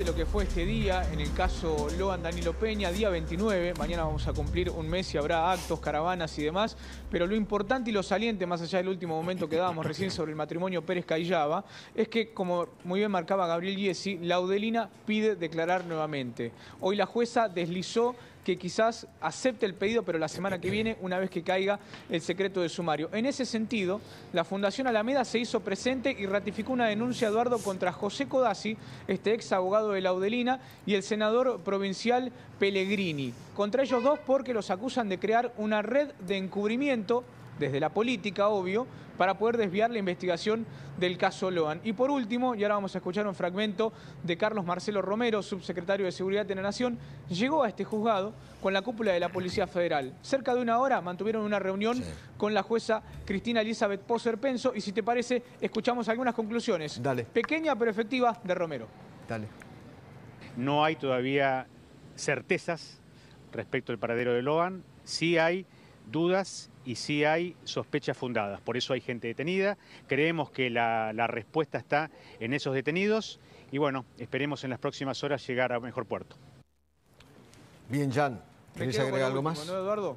Lo que fue este día, en el caso Loan Danilo Peña, día 29, mañana vamos a cumplir un mes y habrá actos, caravanas y demás, pero lo importante y lo saliente, más allá del último momento que dábamos recién sobre el matrimonio Pérez-Cayaba, es que, como muy bien marcaba Gabriel Gyesi, la Laudelina pide declarar nuevamente. Hoy la jueza deslizó que quizás acepte el pedido, pero la semana que viene, una vez que caiga el secreto de sumario. En ese sentido, la Fundación Alameda se hizo presente y ratificó una denuncia, Eduardo, contra José Codazzi, este ex abogado de la Laudelina, y el senador provincial Pellegrini. Contra ellos dos porque los acusan de crear una red de encubrimiento, desde la política, obvio, para poder desviar la investigación del caso Loan. Y por último, y ahora vamos a escuchar un fragmento de Carlos Marcelo Romero, subsecretario de Seguridad de la Nación, llegó a este juzgado con la cúpula de la Policía Federal. Cerca de una hora mantuvieron una reunión con la jueza Cristina Elizabeth Poser Penso y, si te parece, escuchamos algunas conclusiones. Dale. Pequeña pero efectiva de Romero. Dale. No hay todavía certezas respecto al paradero de Loan. Sí hay dudas y sí hay sospechas fundadas. Por eso hay gente detenida. Creemos que la respuesta está en esos detenidos. Y bueno, esperemos en las próximas horas llegar a mejor puerto. Bien, Jan. ¿Querés agregar algo más? ¿No, Eduardo?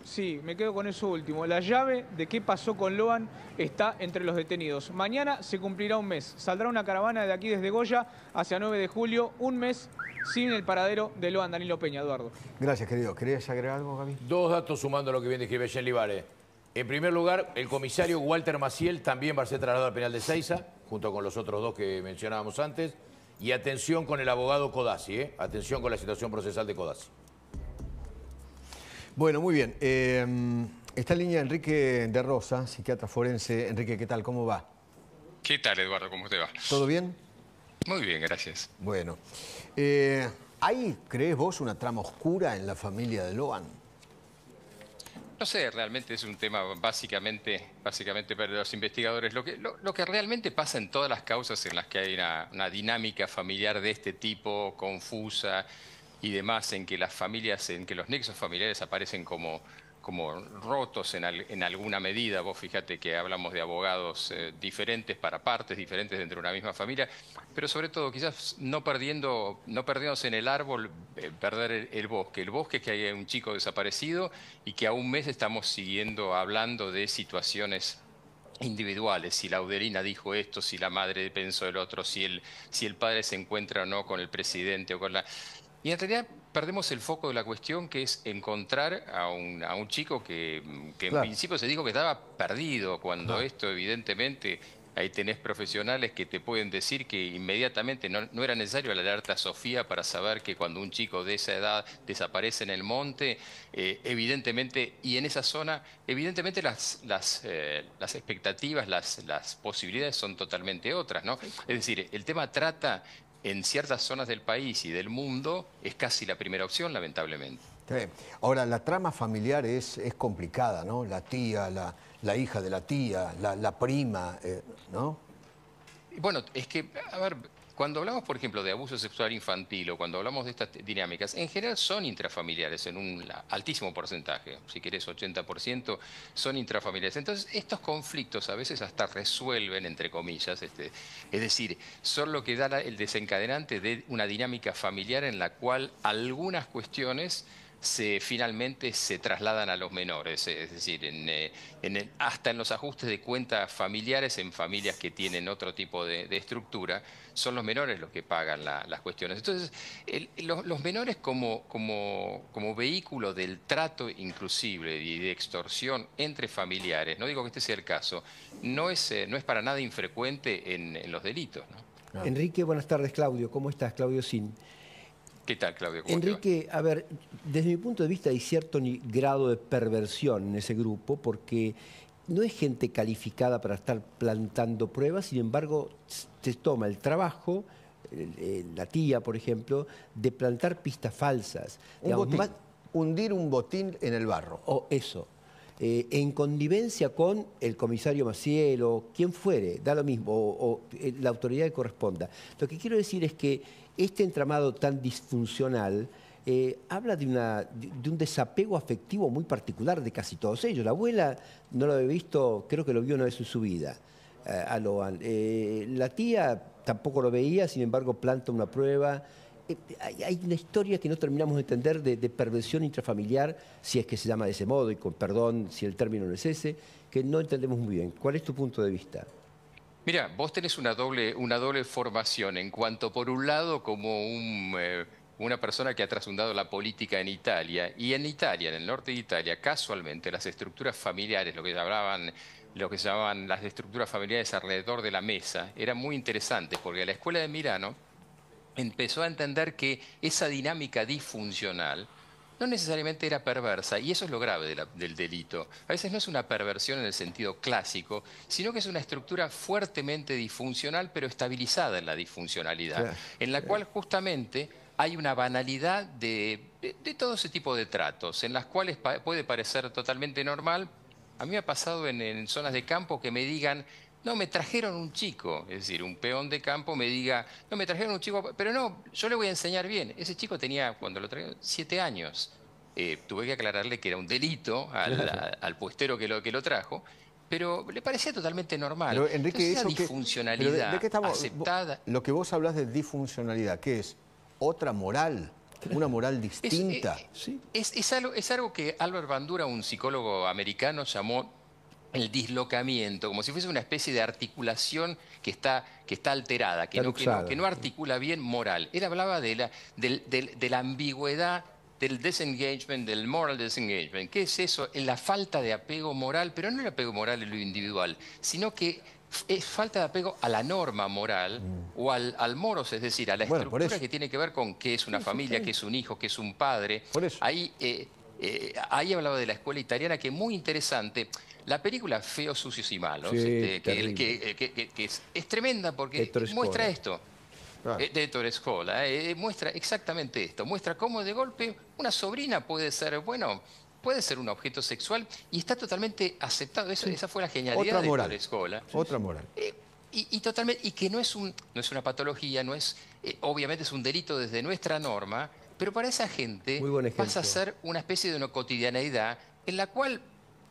Sí, me quedo con eso último. La llave de qué pasó con Loan está entre los detenidos. Mañana se cumplirá un mes. Saldrá una caravana de aquí desde Goya hacia 9 de julio. Un mes sin el paradero de Loan Danilo Peña, Eduardo. Gracias, querido. ¿Querías agregar algo, Gaby? Dos datos sumando a lo que bien describe Jen Livare. En primer lugar, el comisario Walter Maciel también va a ser trasladado al penal de Seiza, junto con los otros dos que mencionábamos antes. Y atención con el abogado Codazzi, atención con la situación procesal de Codazzi. Bueno, muy bien. Está en línea Enrique de Rosa, psiquiatra forense. Enrique, ¿qué tal? ¿Cómo va? ¿Qué tal, Eduardo? ¿Cómo te va? ¿Todo bien? Muy bien, gracias. Bueno. ¿Hay, crees vos, una trama oscura en la familia de Loan? No sé, realmente es un tema básicamente para los investigadores. Lo que realmente pasa en todas las causas en las que hay una dinámica familiar de este tipo, confusa y demás, en que las familias, en que los nexos familiares aparecen como rotos en alguna medida. Vos fíjate que hablamos de abogados diferentes para partes diferentes dentro de una misma familia, pero sobre todo quizás no perdiéndose en el árbol, perder el bosque. El bosque es que hay un chico desaparecido y que a un mes estamos siguiendo hablando de situaciones individuales, si la Laudelina dijo esto, si la madre pensó el otro, si el padre se encuentra o no con el presidente o con la... Y en realidad perdemos el foco de la cuestión, que es encontrar a un chico que en principio se dijo que estaba perdido, cuando esto evidentemente, ahí tenés profesionales que te pueden decir que inmediatamente no era necesario la alerta Sofía para saber que cuando un chico de esa edad desaparece en el monte, evidentemente, y en esa zona, evidentemente las expectativas, las posibilidades son totalmente otras, ¿no? Es decir, el tema trata... en ciertas zonas del país y del mundo es casi la primera opción, lamentablemente. Sí. Ahora, la trama familiar es complicada, ¿no? La tía, la hija de la tía, la prima, ¿no? Bueno, es que, a ver, cuando hablamos, por ejemplo, de abuso sexual infantil o cuando hablamos de estas dinámicas, en general son intrafamiliares en un altísimo porcentaje, si querés 80%, son intrafamiliares. Entonces, estos conflictos a veces hasta resuelven, entre comillas, es decir, son lo que da el desencadenante de una dinámica familiar en la cual algunas cuestiones finalmente se trasladan a los menores, es decir, hasta en los ajustes de cuentas familiares, en familias que tienen otro tipo de estructura, son los menores los que pagan las cuestiones. Entonces, los menores como vehículo del trato inclusive y de extorsión entre familiares, no digo que este sea el caso, no es para nada infrecuente en los delitos, ¿no? Enrique, buenas tardes, Claudio. ¿Cómo estás? Claudio Sin. ¿Qué tal, Claudio? ¿Cómo Enrique, a ver, desde mi punto de vista hay cierto grado de perversión en ese grupo, porque no es gente calificada para estar plantando pruebas, sin embargo, se toma el trabajo, la tía, por ejemplo, de plantar pistas falsas. Hundir un botín en el barro. O eso. En connivencia con el comisario Maciel o quien fuere, da lo mismo, o la autoridad que corresponda. Lo que quiero decir es que este entramado tan disfuncional habla de un desapego afectivo muy particular de casi todos ellos. La abuela no lo había visto, creo que lo vio una vez en su vida. a Loan. La tía tampoco lo veía, sin embargo planta una prueba. Hay una historia que no terminamos de entender de perversión intrafamiliar, si es que se llama de ese modo, y con perdón si el término no es ese, que no entendemos muy bien. ¿Cuál es tu punto de vista? Mira, vos tenés una doble formación en cuanto, por un lado, como una persona que ha trasundado la política en Italia, y en Italia, en el norte de Italia, casualmente las estructuras familiares, lo que se llamaban las estructuras familiares alrededor de la mesa, eran muy interesantes, porque la escuela de Milano empezó a entender que esa dinámica disfuncional no necesariamente era perversa, y eso es lo grave del delito. A veces no es una perversión en el sentido clásico, sino que es una estructura fuertemente disfuncional, pero estabilizada en la disfuncionalidad, Claro, en la cual justamente hay una banalidad de todo ese tipo de tratos, en las cuales puede parecer totalmente normal. A mí me ha pasado en zonas de campo que me digan: no, me trajeron un chico, es decir, un peón de campo me diga: no, me trajeron un chico, pero no, yo le voy a enseñar bien. Ese chico tenía, cuando lo trajeron, 7 años. Tuve que aclararle que era un delito al puestero que lo trajo, pero le parecía totalmente normal. Pero, Enrique, Entonces, esa eso disfuncionalidad ¿de qué estamos? aceptada... Lo que vos hablas de disfuncionalidad, ¿qué es? ¿Otra moral? ¿Una moral distinta? Sí. Es algo que Albert Bandura, un psicólogo americano, llamó el dislocamiento, como si fuese una especie de articulación que está alterada, que no articula bien moral. Él hablaba de la ambigüedad, del disengagement, del moral disengagement. ¿Qué es eso? La falta de apego moral, pero no el apego moral en lo individual, sino que es falta de apego a la norma moral o al moros, es decir, a la estructura que tiene que ver con qué es una familia, qué es un hijo, qué es un padre. Por eso. Ahí hablaba de la escuela italiana, que es muy interesante. La película Feos, Sucios y Malos, Sí, que es tremenda porque muestra esto. De Ettore Scola, muestra exactamente esto. Muestra cómo de golpe una sobrina puede ser, puede ser un objeto sexual y está totalmente aceptado. Esa fue la genialidad de Ettore Scola. Otra moral. Y que no es una patología, obviamente es un delito desde nuestra norma, pero para esa gente pasa a ser una especie de una cotidianeidad en la cual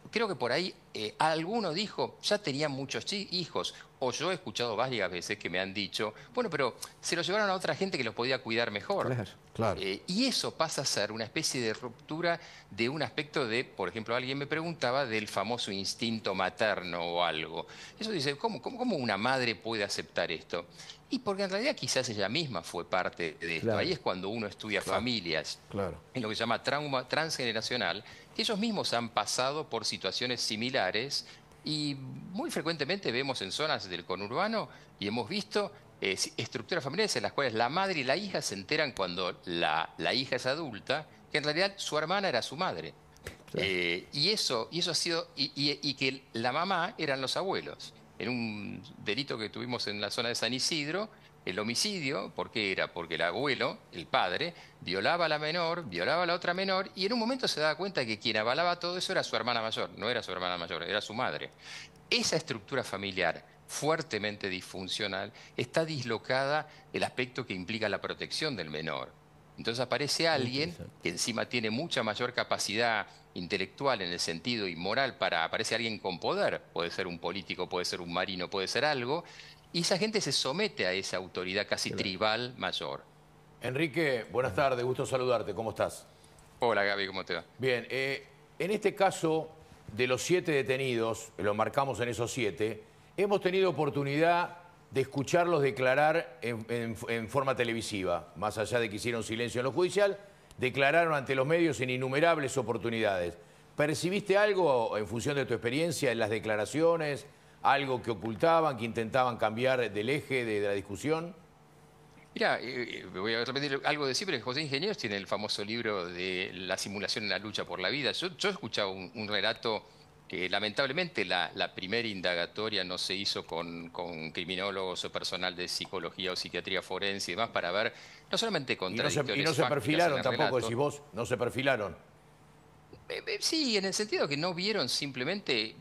creo que por ahí alguno dijo: ya tenían muchos hijos. O yo he escuchado varias veces que me han dicho: bueno, pero se los llevaron a otra gente que los podía cuidar mejor. Claro. Y eso pasa a ser una especie de ruptura de un aspecto de, por ejemplo, alguien me preguntaba del famoso instinto materno o algo. Eso dice: ¿cómo una madre puede aceptar esto? Y porque en realidad quizás ella misma fue parte de esto. Ahí es cuando uno estudia familias, en lo que se llama trauma transgeneracional, que ellos mismos han pasado por situaciones similares. Y muy frecuentemente vemos en zonas del conurbano y hemos visto estructuras familiares en las cuales la madre y la hija se enteran cuando la hija es adulta, que en realidad su hermana era su madre. Y eso ha sido, y que la mamá eran los abuelos. En un delito que tuvimos en la zona de San Isidro, el homicidio, ¿por qué era? Porque el abuelo, el padre, violaba a la menor, violaba a la otra menor, y en un momento se daba cuenta que quien avalaba todo eso era su hermana mayor, no era su hermana mayor, era su madre. Esa estructura familiar fuertemente disfuncional está dislocada el aspecto que implica la protección del menor. Entonces aparece alguien que encima tiene mucha mayor capacidad intelectual en el sentido y moral aparece alguien con poder, puede ser un político, puede ser un marino, puede ser algo, y esa gente se somete a esa autoridad casi tribal mayor. Enrique, buenas tardes, gusto saludarte, ¿cómo estás? Hola Gaby, ¿cómo te va? Bien, en este caso de los 7 detenidos, lo marcamos en esos 7, hemos tenido oportunidad de escucharlos declarar en forma televisiva, más allá de que hicieron silencio en lo judicial, declararon ante los medios en innumerables oportunidades. ¿Percibiste algo en función de tu experiencia en las declaraciones? ¿Algo que ocultaban, que intentaban cambiar del eje de la discusión? Mira, voy a repetir algo de siempre. José Ingenieros tiene el famoso libro de La simulación en la lucha por la vida. Yo he escuchado un relato que lamentablemente la primera indagatoria no se hizo con criminólogos o personal de psicología o psiquiatría forense y demás para ver no solamente contradicciones. Y no se perfilaron tampoco, decís vos, no se perfilaron. Sí, en el sentido que no vieron simplemente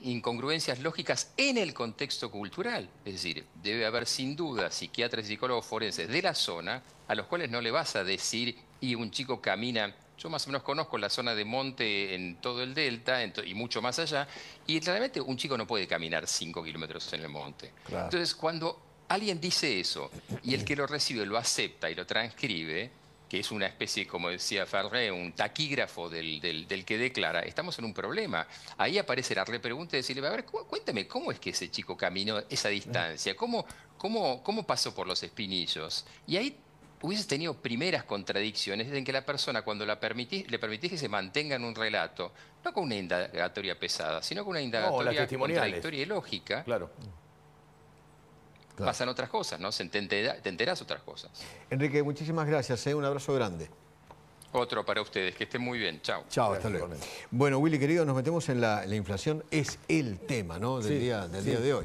incongruencias lógicas en el contexto cultural. Es decir, debe haber sin duda psiquiatras y psicólogos forenses de la zona a los cuales no le vas a decir: y un chico camina Yo más o menos conozco la zona de monte en todo el delta y mucho más allá, y realmente un chico no puede caminar 5 kilómetros en el monte. Claro. Entonces, cuando alguien dice eso y el que lo recibe lo acepta y lo transcribe, que es una especie, como decía Ferré, un taquígrafo del que declara, estamos en un problema. Ahí aparece la repregunta y decirle, a ver, cuéntame, ¿cómo es que ese chico caminó esa distancia? ¿Cómo pasó por los espinillos? Y ahí hubieses tenido primeras contradicciones en que la persona, cuando le permitís que se mantenga en un relato, no con una indagatoria pesada, sino con una indagatoria contradictoria y lógica, Claro. pasan otras cosas, ¿no? Te enterás otras cosas. Enrique, muchísimas gracias, un abrazo grande. Otro para ustedes, que estén muy bien. Chao. Chao, hasta luego. Bueno, Willy, querido, nos metemos en la inflación. Es el tema, ¿no?, del día de hoy.